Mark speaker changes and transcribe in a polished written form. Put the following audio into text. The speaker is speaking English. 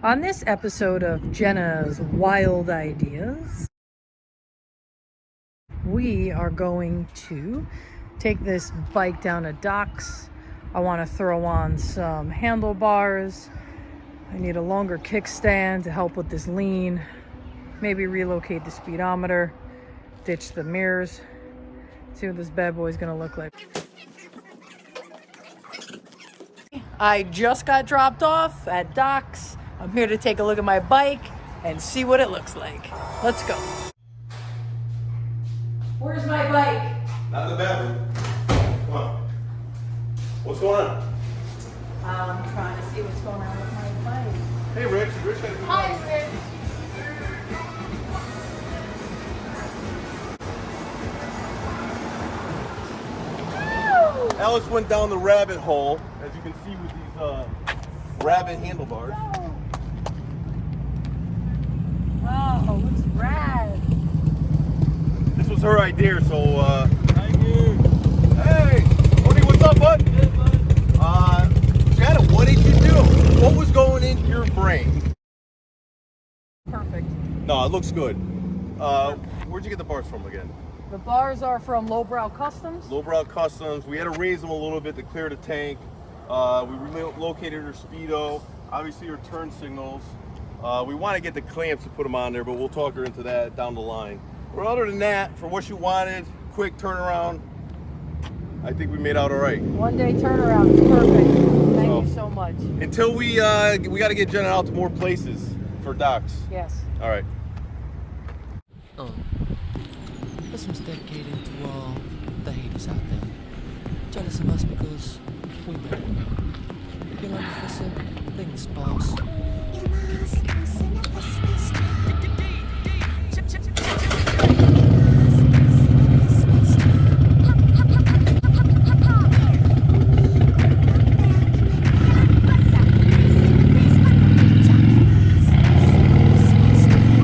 Speaker 1: On this episode of Jenna's Wild Ideas, we are going to take this bike down to docks. I want to throw on some handlebars. I need a longer kickstand to help with this lean. Maybe relocate the speedometer, ditch the mirrors. See what this bad boy's gonna look like. I just got dropped off at docks. I'm here to take a look at my bike and see what it looks like. Let's go. Where's my bike?
Speaker 2: Not in the bathroom. Come on. What's going on?
Speaker 1: I'm trying to see what's going on with my bike.
Speaker 2: Hey, Rich. Rich got to
Speaker 1: Hi, Rich.
Speaker 2: Alice went down the rabbit hole, as you can see with these rabbit handlebars.
Speaker 1: Oh, looks rad.
Speaker 2: This was her idea, so thank you. Hey, Cody, what's up, bud? Hey, bud. Jenna, what did you do? What was going in your brain?
Speaker 1: Perfect.
Speaker 2: No, it looks good. Where'd you get the bars from again?
Speaker 1: The bars are from Lowbrow Customs.
Speaker 2: Lowbrow Customs. We had to raise them a little bit to clear the tank. We relocated her speedo, obviously her turn signals. We want to get the clamps to put them on there, but we'll talk her into that down the line. But other than that, for what you wanted, quick turnaround, I think we made out all right.
Speaker 1: One day turnaround is perfect. Thank you so much.
Speaker 2: Until we got to get Jenna out to more places for docks.
Speaker 1: Yes.
Speaker 2: All right.
Speaker 3: This one's dedicated to all the haters out there. Jealous of us because we better than you. You know, Professor, biggest boss.